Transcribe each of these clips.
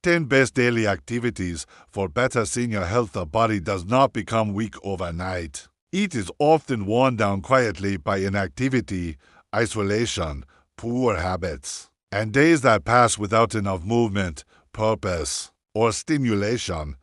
10 Best Daily Activities for Better Senior Health. The body does not become weak overnight. It is often worn down quietly by inactivity, isolation, poor habits, and days that pass without enough movement, purpose, or stimulation.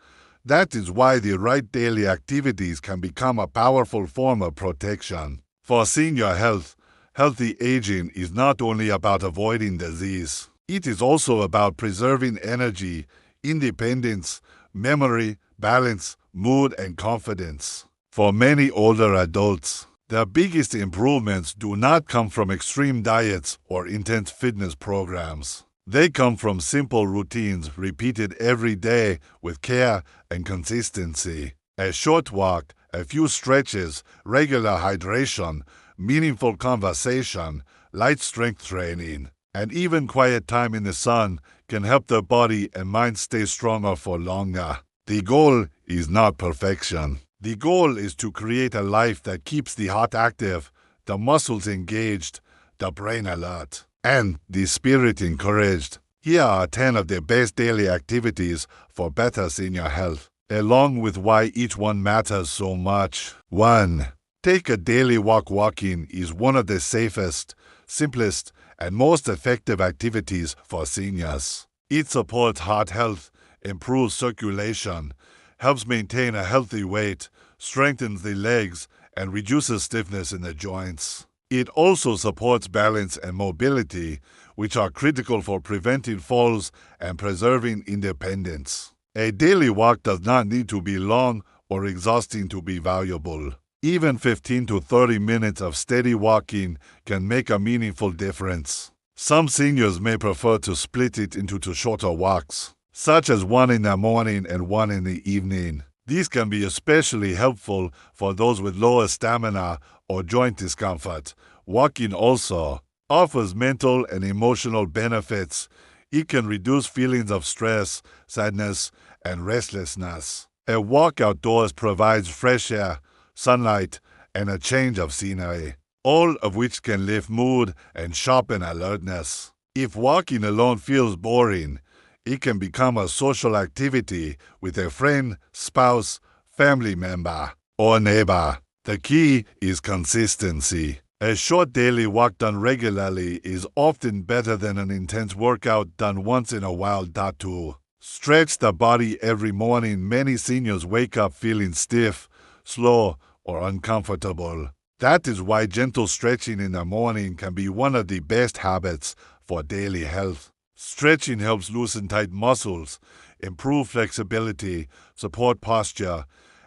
That is why the right daily activities can become a powerful form of protection. For senior health, healthy aging is not only about avoiding disease. It is also about preserving energy, independence, memory, balance, mood, and confidence. For many older adults, the biggest improvements do not come from extreme diets or intense fitness programs. They come from simple routines repeated every day with care and consistency. A short walk, a few stretches, regular hydration, meaningful conversation, light strength training, and even quiet time in the sun can help the body and mind stay stronger for longer. The goal is not perfection. The goal is to create a life that keeps the heart active, the muscles engaged, the brain alert, and the spirit encouraged. Here are 10 of the best daily activities for better senior health, along with why each one matters so much. 1. Take a daily walk. Walking is one of the safest, simplest, and most effective activities for seniors. It supports heart health, improves circulation, helps maintain a healthy weight, strengthens the legs, and reduces stiffness in the joints. It also supports balance and mobility, which are critical for preventing falls and preserving independence. A daily walk does not need to be long or exhausting to be valuable. Even 15 to 30 minutes of steady walking can make a meaningful difference. Some seniors may prefer to split it into two shorter walks, such as one in the morning and one in the evening. These can be especially helpful for those with lower stamina or joint discomfort. Walking also offers mental and emotional benefits. It can reduce feelings of stress, sadness, and restlessness. A walk outdoors provides fresh air, sunlight, and a change of scenery, all of which can lift mood and sharpen alertness. If walking alone feels boring, it can become a social activity with a friend, spouse, family member, or neighbor. The key is consistency. A short daily walk done regularly is often better than an intense workout done once in a while. 2. Stretch the body every morning. Many seniors wake up feeling stiff, slow, or uncomfortable. That is why gentle stretching in the morning can be one of the best habits for daily health. Stretching helps loosen tight muscles, improve flexibility, support posture,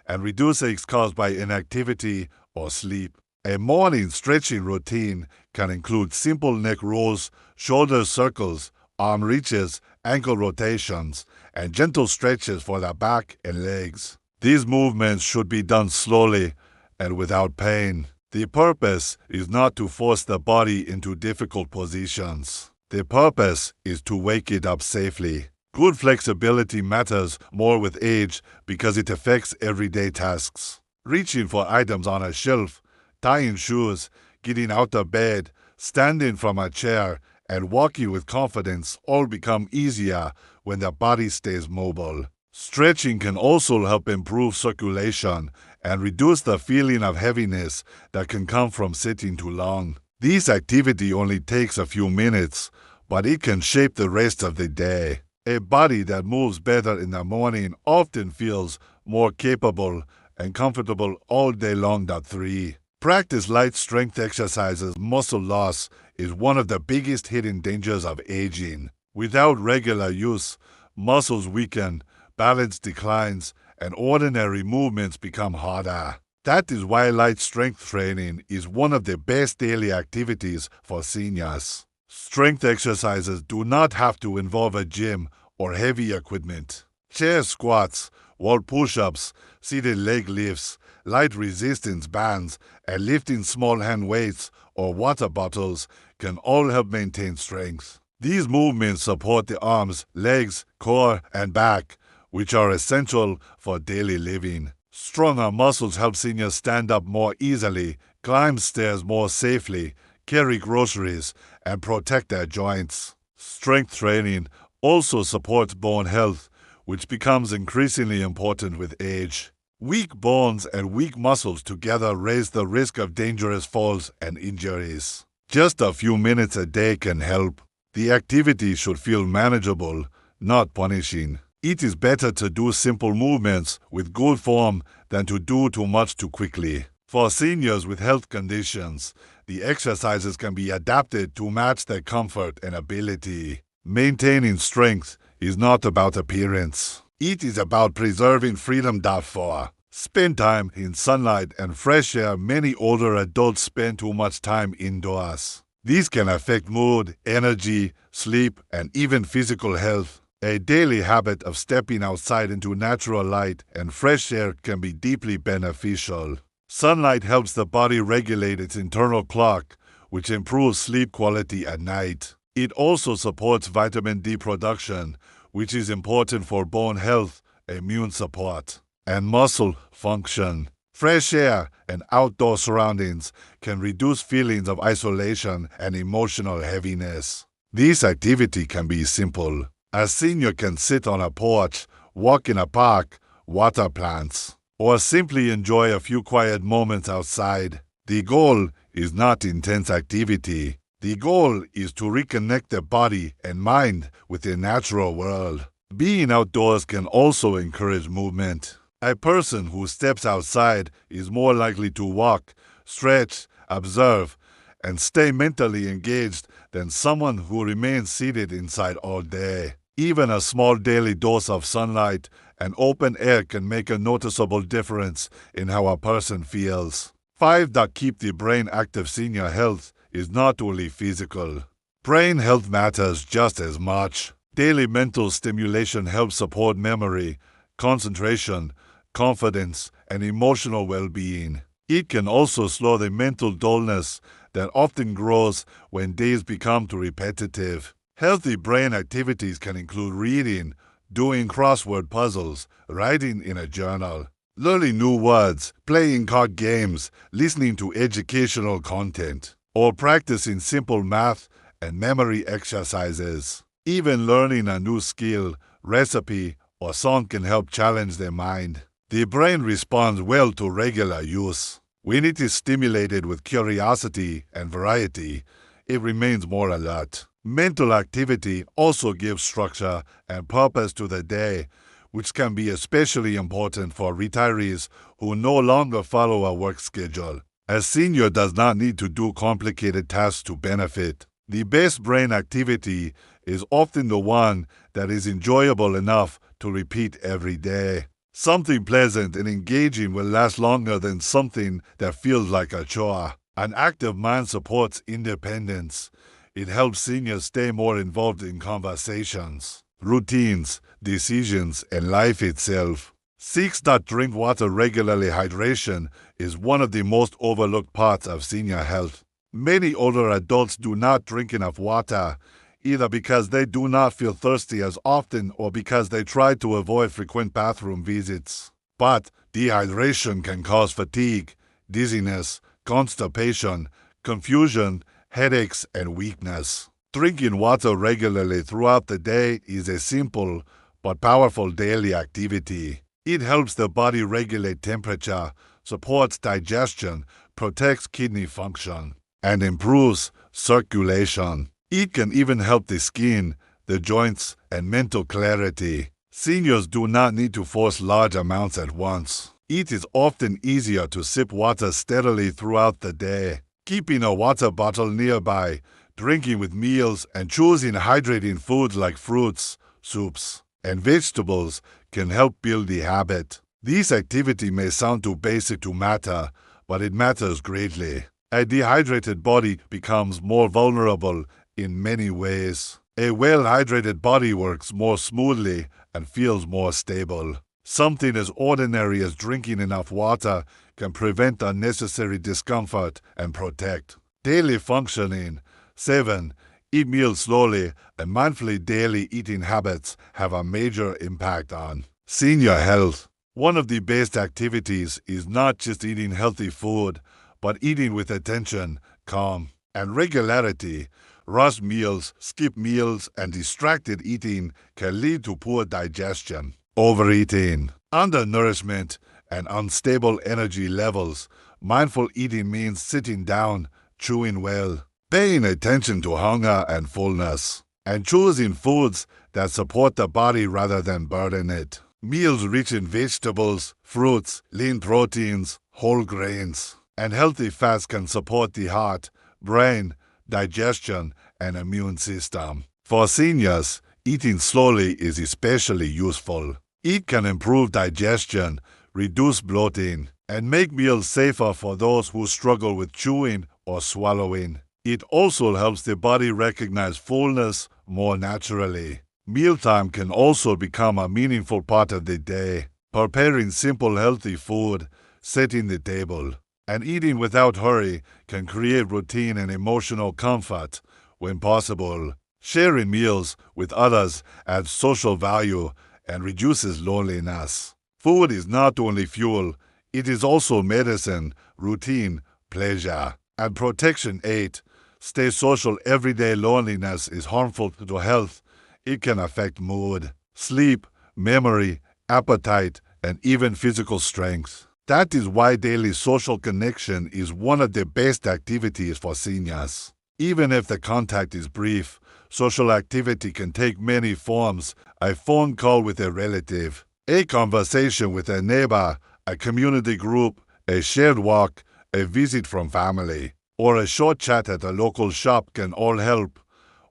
and reduce aches caused by inactivity or sleep. A morning stretching routine can include simple neck rolls, shoulder circles, arm reaches, ankle rotations, and gentle stretches for the back and legs. These movements should be done slowly and without pain. The purpose is not to force the body into difficult positions. The purpose is to wake it up safely. Good flexibility matters more with age because it affects everyday tasks. Reaching for items on a shelf, tying shoes, getting out of bed, standing from a chair, and walking with confidence all become easier when the body stays mobile. Stretching can also help improve circulation and reduce the feeling of heaviness that can come from sitting too long. This activity only takes a few minutes, but it can shape the rest of the day. A body that moves better in the morning often feels more capable and comfortable all day long. 3. Practice light strength exercises. Muscle loss is one of the biggest hidden dangers of aging. Without regular use, muscles weaken, balance declines, and ordinary movements become harder. That is why light strength training is one of the best daily activities for seniors. Strength exercises do not have to involve a gym or heavy equipment. Chair squats, wall push-ups, seated leg lifts, light resistance bands, and lifting small hand weights or water bottles can all help maintain strength. These movements support the arms, legs, core, and back, which are essential for daily living. Stronger muscles help seniors stand up more easily, climb stairs more safely, carry groceries, and protect their joints. Strength training also supports bone health, which becomes increasingly important with age. Weak bones and weak muscles together raise the risk of dangerous falls and injuries. Just a few minutes a day can help. The activity should feel manageable, not punishing. It is better to do simple movements with good form than to do too much too quickly. For seniors with health conditions, the exercises can be adapted to match their comfort and ability. Maintaining strength is not about appearance. It is about preserving freedom. Therefore, spend time in sunlight and fresh air. Many older adults spend too much time indoors. These can affect mood, energy, sleep, and even physical health. A daily habit of stepping outside into natural light and fresh air can be deeply beneficial. Sunlight helps the body regulate its internal clock, which improves sleep quality at night. It also supports vitamin D production, which is important for bone health, immune support, and muscle function. Fresh air and outdoor surroundings can reduce feelings of isolation and emotional heaviness. This activity can be simple. A senior can sit on a porch, walk in a park, water plants, or simply enjoy a few quiet moments outside. The goal is not intense activity. The goal is to reconnect the body and mind with the natural world. Being outdoors can also encourage movement. A person who steps outside is more likely to walk, stretch, observe, and stay mentally engaged than someone who remains seated inside all day. Even a small daily dose of sunlight and open air can make a noticeable difference in how a person feels. 5. That keep the brain active. Senior health is not only physical. Brain health matters just as much. Daily mental stimulation helps support memory, concentration, confidence, and emotional well-being. It can also slow the mental dullness that often grows when days become too repetitive. Healthy brain activities can include reading, doing crossword puzzles, writing in a journal, learning new words, playing card games, listening to educational content, or practicing simple math and memory exercises. Even learning a new skill, recipe, or song can help challenge the mind. The brain responds well to regular use. When it is stimulated with curiosity and variety, it remains more alert. Mental activity also gives structure and purpose to the day, which can be especially important for retirees who no longer follow a work schedule. A senior does not need to do complicated tasks to benefit. The best brain activity is often the one that is enjoyable enough to repeat every day. Something pleasant and engaging will last longer than something that feels like a chore. An active mind supports independence. It helps seniors stay more involved in conversations, routines, decisions, and life itself. 6. Drink water regularly. Hydration is one of the most overlooked parts of senior health. Many older adults do not drink enough water, either because they do not feel thirsty as often or because they try to avoid frequent bathroom visits. But dehydration can cause fatigue, dizziness, constipation, confusion, headaches, and weakness. Drinking water regularly throughout the day is a simple but powerful daily activity. It helps the body regulate temperature, supports digestion, protects kidney function, and improves circulation. It can even help the skin, the joints, and mental clarity. Seniors do not need to force large amounts at once. It is often easier to sip water steadily throughout the day. Keeping a water bottle nearby, drinking with meals, and choosing hydrating foods like fruits, soups, and vegetables can help build the habit. This activity may sound too basic to matter, but it matters greatly. A dehydrated body becomes more vulnerable in many ways. A well-hydrated body works more smoothly and feels more stable. Something as ordinary as drinking enough water can prevent unnecessary discomfort and protect daily functioning. 7. Eat meals slowly, and mindfully. Daily eating habits have a major impact on senior health. One of the best activities is not just eating healthy food, but eating with attention, calm, and regularity. Rushed meals, skip meals, and distracted eating can lead to poor digestion. Overeating, undernourishment, and unstable energy levels. Mindful eating means sitting down, chewing well, paying attention to hunger and fullness, and choosing foods that support the body rather than burden it. Meals rich in vegetables, fruits, lean proteins, whole grains, and healthy fats can support the heart, brain, digestion, and immune system. For seniors, eating slowly is especially useful. It can improve digestion, reduce bloating, and make meals safer for those who struggle with chewing or swallowing. It also helps the body recognize fullness more naturally. Mealtime can also become a meaningful part of the day. Preparing simple, healthy food, setting the table, and eating without hurry can create routine and emotional comfort. When possible, sharing meals with others adds social value and reduces loneliness. Food is not only fuel, it is also medicine, routine, pleasure, and protection. 8. Stay social. Everyday loneliness is harmful to health. It can affect mood, sleep, memory, appetite, and even physical strength. That is why daily social connection is one of the best activities for seniors. Even if the contact is brief, social activity can take many forms: a phone call with a relative, a conversation with a neighbor, a community group, a shared walk, a visit from family, or a short chat at a local shop can all help.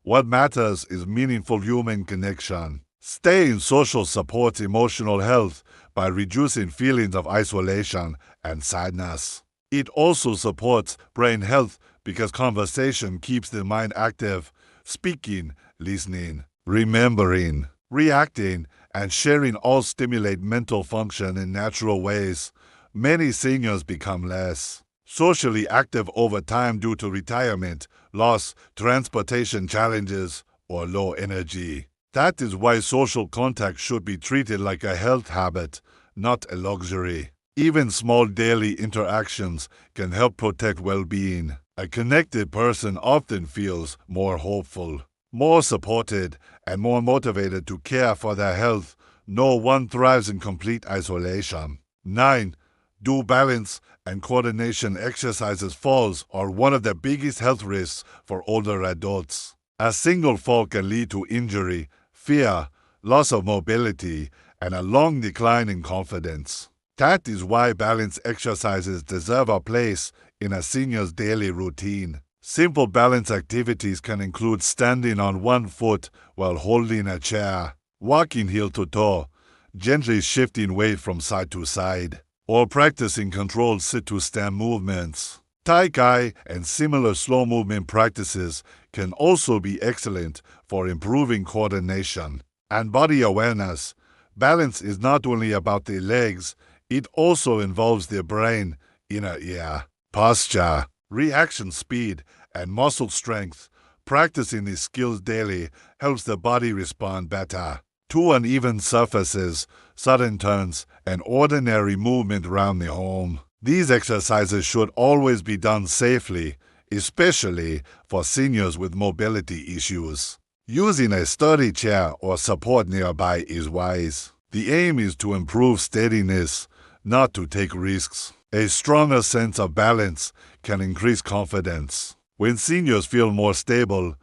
What matters is meaningful human connection. Staying social supports emotional health by reducing feelings of isolation and sadness. It also supports brain health because conversation keeps the mind active. Speaking, listening, remembering, reacting, and sharing all stimulate mental function in natural ways. Many seniors become less socially active over time due to retirement, loss, transportation challenges, or low energy. That is why social contact should be treated like a health habit, not a luxury. Even small daily interactions can help protect well-being. A connected person often feels more hopeful, more supported, and more motivated to care for their health. No one thrives in complete isolation. 9. Do balance and coordination exercises. Falls are one of the biggest health risks for older adults. A single fall can lead to injury, fear, loss of mobility, and a long decline in confidence. That is why balance exercises deserve a place in a senior's daily routine. Simple balance activities can include standing on one foot while holding a chair, walking heel to toe, gently shifting weight from side to side, or practicing controlled sit-to-stand movements. Tai Chi and similar slow movement practices can also be excellent for improving coordination and body awareness. Balance is not only about the legs, it also involves the brain, inner ear, posture, reaction speed, and muscle strength. Practicing these skills daily helps the body respond better to uneven surfaces, sudden turns, and ordinary movement around the home. These exercises should always be done safely, especially for seniors with mobility issues. Using a sturdy chair or support nearby is wise. The aim is to improve steadiness, not to take risks. A stronger sense of balance can increase confidence. When seniors feel more stable,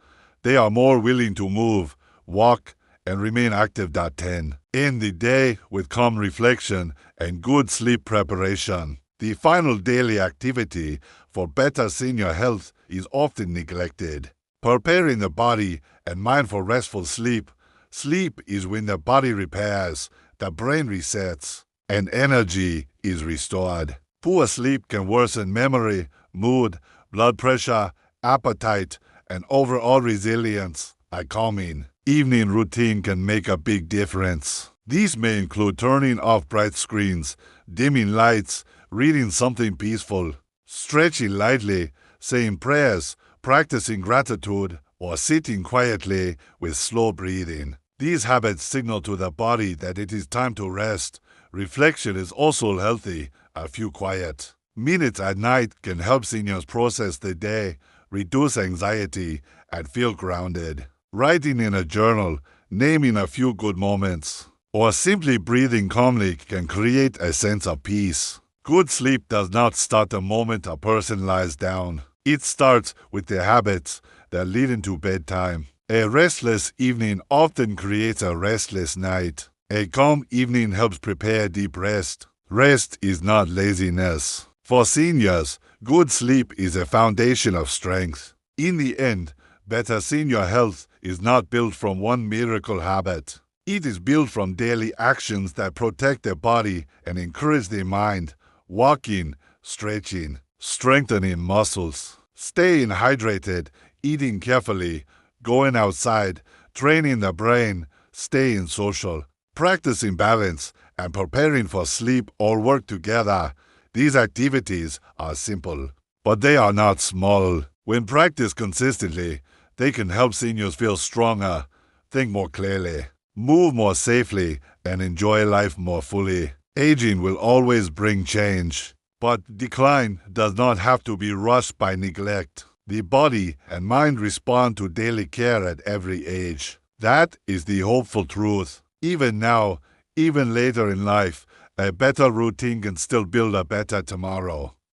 they are more willing to move, walk, and remain active. 10. End the day with calm reflection and good sleep preparation. The final daily activity for better senior health is often neglected. Preparing the body and mind for restful sleep. Sleep is when the body repairs, the brain resets, and energy is restored. Poor sleep can worsen memory, mood, blood pressure, appetite, and overall resilience. A calming evening routine can make a big difference. These may include turning off bright screens, dimming lights, reading something peaceful, stretching lightly, saying prayers, practicing gratitude, or sitting quietly with slow breathing. These habits signal to the body that it is time to rest. Reflection is also healthy. A few quiet minutes at night can help seniors process the day, reduce anxiety, and feel grounded. Writing in a journal, naming a few good moments, or simply breathing calmly can create a sense of peace. Good sleep does not start the moment a person lies down. It starts with the habits that lead into bedtime. A restless evening often creates a restless night. A calm evening helps prepare deep rest. Rest is not laziness. For seniors, good sleep is a foundation of strength. In the end, better senior health is not built from one miracle habit. It is built from daily actions that protect the body and encourage the mind. Walking, stretching, strengthening muscles, staying hydrated, eating carefully, going outside, training the brain, staying social, practicing balance, and preparing for sleep all work together. These activities are simple, but they are not small. When practiced consistently, they can help seniors feel stronger, think more clearly, move more safely, and enjoy life more fully. Aging will always bring change, but decline does not have to be rushed by neglect. The body and mind respond to daily care at every age. That is the hopeful truth. Even now, even later in life, a better routine can still build a better tomorrow.